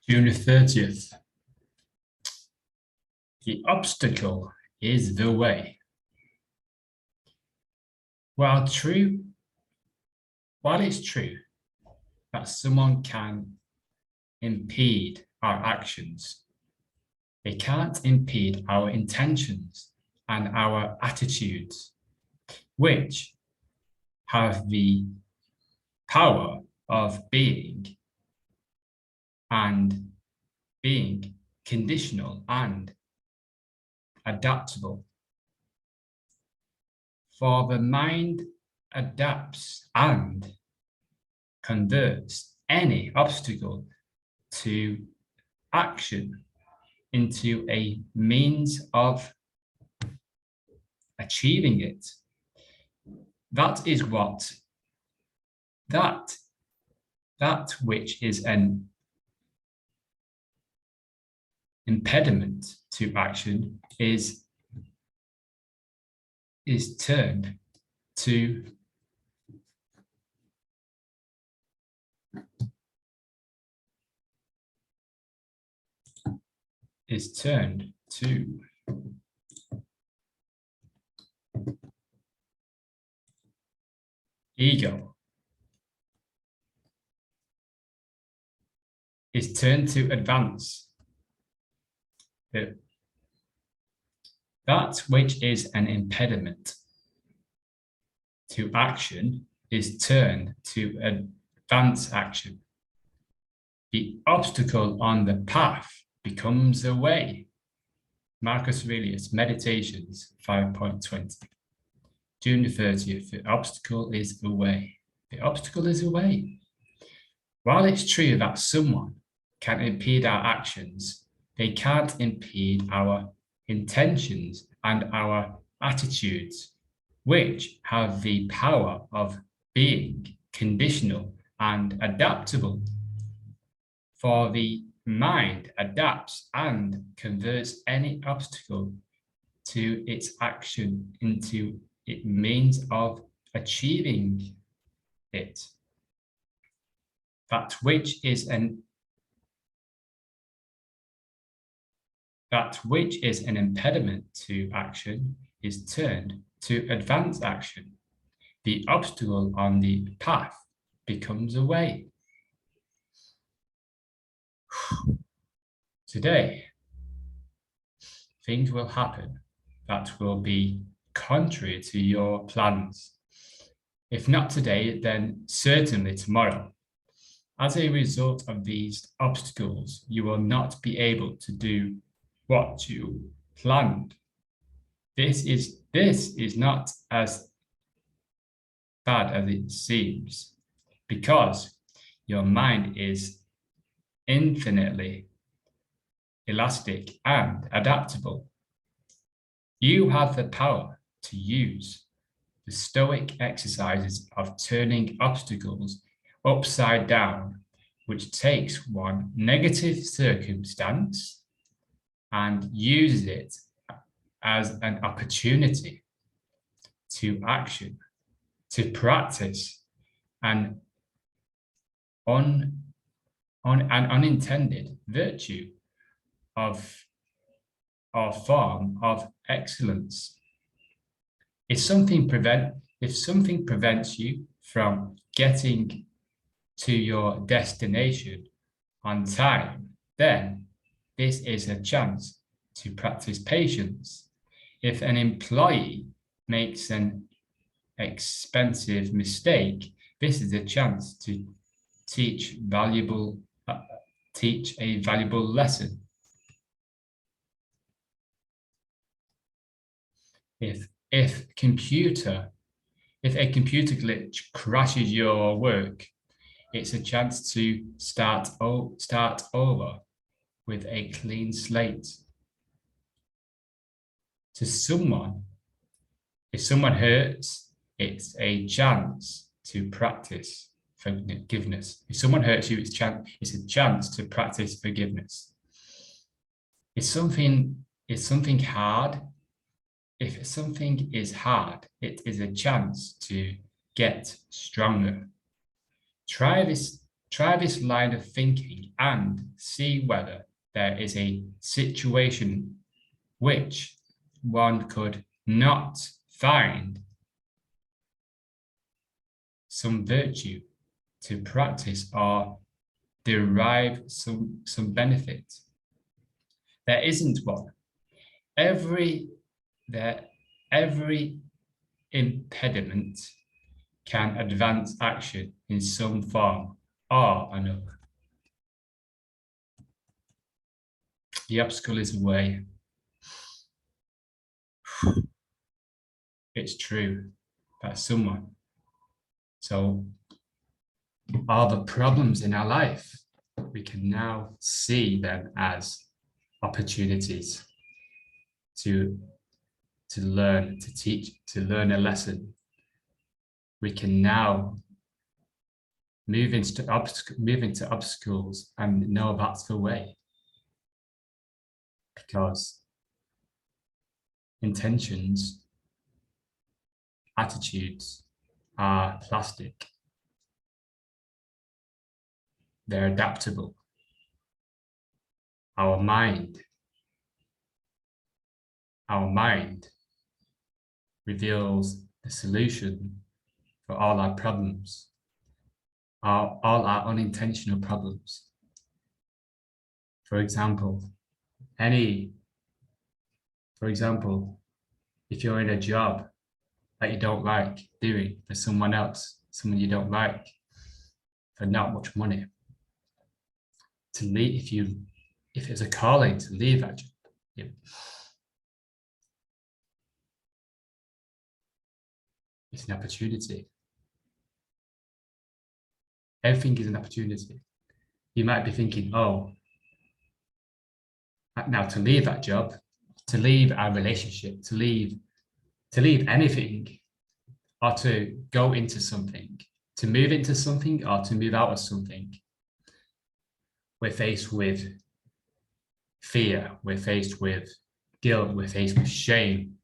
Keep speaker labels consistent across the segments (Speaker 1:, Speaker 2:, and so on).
Speaker 1: June the 30th. The obstacle is the way. While it's true that someone can impede our actions, they can't impede our intentions and our attitudes, which have the power of being conditional and adaptable. For the mind adapts and converts any obstacle to action into a means of achieving it. That is what that which is an impediment to action is turned to ego, is turned to advance. That which is an impediment to action is turned to advance action. The obstacle on the path becomes a way. Marcus Aurelius, Meditations 5.20. June the 30th, the obstacle is a way. The obstacle is a way. While it's true that someone can impede our actions, they can't impede our intentions and our attitudes, which have the power of being conditional and adaptable. For the mind adapts and converts any obstacle to its action into a means of achieving it. That which is an impediment to action is turned to advance action. The obstacle on the path becomes a way. Today, things will happen that will be contrary to your plans. If not today, then certainly tomorrow. As a result of these obstacles, you will not be able to do what you planned. This is not as bad as it seems, because your mind is infinitely elastic and adaptable. You have the power to use the Stoic exercises of turning obstacles upside down, which takes one negative circumstance and uses it as an opportunity to action, to practice an unintended virtue of or form of excellence. If something prevents you from getting to your destination on time, then this is a chance to practice patience. If an employee makes an expensive mistake, this is a chance to teach a valuable lesson. If a computer glitch crashes your work, it's a chance to start over with a clean slate. To someone, if someone hurts, it's a chance to practice forgiveness. If someone hurts you, it's a chance to practice forgiveness. If something hard, if something is hard, it is a chance to get stronger. Try this Try this line of thinking and see whether there is a situation which one could not find some virtue to practice or derive some benefit. There isn't one. Every impediment can advance action in some form or another. The obstacle is a way. It's true that someone. So all the problems in our life, we can now see them as opportunities to learn, to teach, to learn a lesson. We can now move into obstacles and know that's the way. Because intentions, attitudes are plastic. They're adaptable. Our mind reveals the solution for all our problems, all our unintentional problems. For example, if you're in a job that you don't like doing for someone else, someone you don't like, for not much money, to leave, if it's a calling to leave that job, it's an opportunity. Everything is an opportunity. You might be thinking, oh, now to leave that job, to leave our relationship, to leave anything, or to go into something, to move into something or to move out of something, we're faced with fear, we're faced with guilt, we're faced with shame,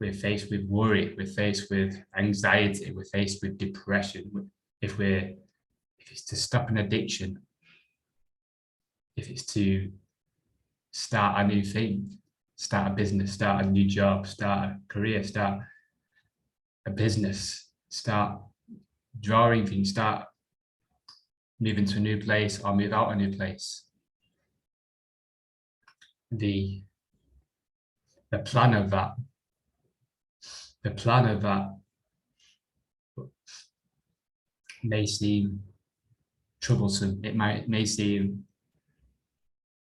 Speaker 1: we're faced with worry, we're faced with anxiety, we're faced with depression. If it's to stop an addiction, if it's to start a new thing, start a business, start a new job, start a career, start a business, start drawing things, start moving to a new place or move out a new place. The plan of that may seem troublesome. It may seem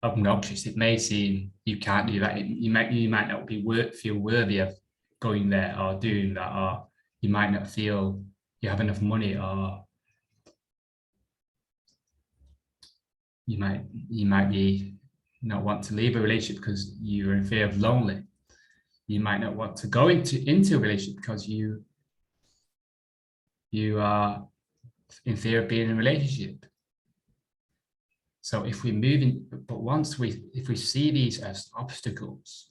Speaker 1: obnoxious. It may seem you can't do that. You might not feel worthy of going there or doing that, or you might not feel you have enough money, or you might be not want to leave a relationship because you're in fear of lonely. You might not want to go into a relationship because you are in fear of being in a relationship. So if we move in, but if we see these as obstacles,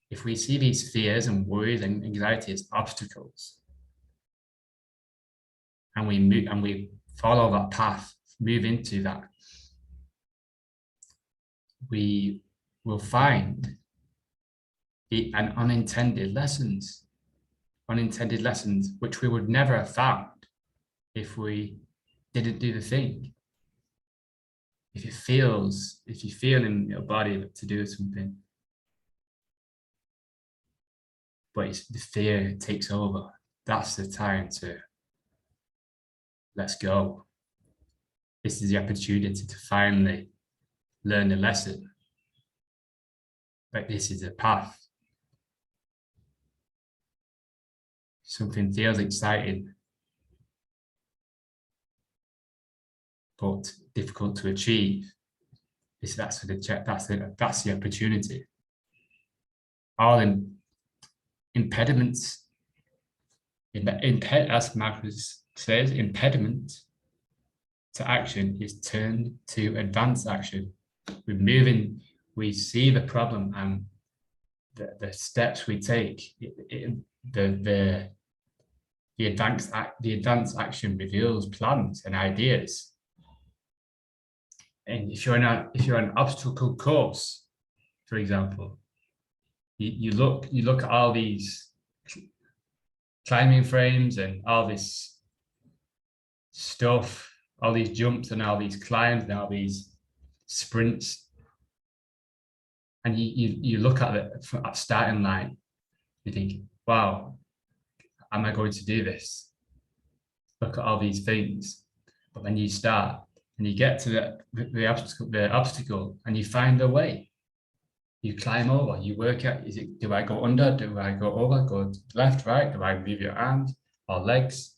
Speaker 1: if we see these fears and worries and anxiety as obstacles, and we follow that path, move into that, we will find an unintended lessons which we would never have found if we didn't do the thing. If you feel in your body to do something, but the fear takes over, that's the time to let's go. This is the opportunity to finally learn the lesson. But this is a path. Something feels exciting, but difficult to achieve. That's the opportunity. All impediments, as Marcus says, impediment to action is turned to advance action. We see the problem and the steps we take, the The advanced action reveals plans and ideas. And if you're on an obstacle course, for example, you look at all these climbing frames and all this stuff, all these jumps and all these climbs and all these sprints, and you look at it at starting line, you think, wow, am I going to do this? Look at all these things. But then you start and you get to the obstacle and you find a way. You climb over, you work out, do I go under? Do I go over? Go left, right? Do I move your arms or legs?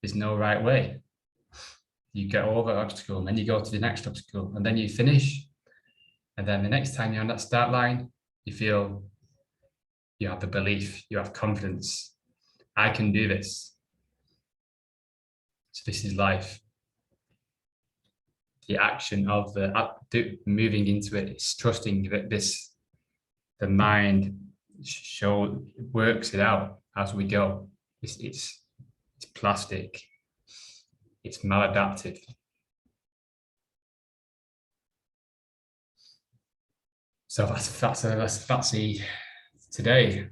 Speaker 1: There's no right way. You get over the obstacle and then you go to the next obstacle and then you finish. And then the next time you're on that start line, you feel you have the belief, you have confidence. I can do this. So this is life. The action of moving into it is trusting that the mind works it out as we go. It's plastic. It's maladaptive. So that's today.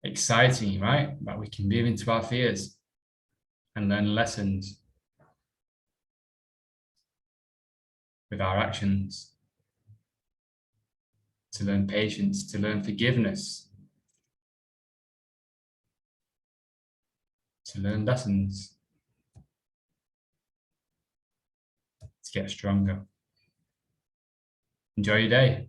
Speaker 1: Exciting, right? That we can move into our fears and learn lessons with our actions, to learn patience, to learn forgiveness, to learn lessons, to get stronger. Enjoy your day.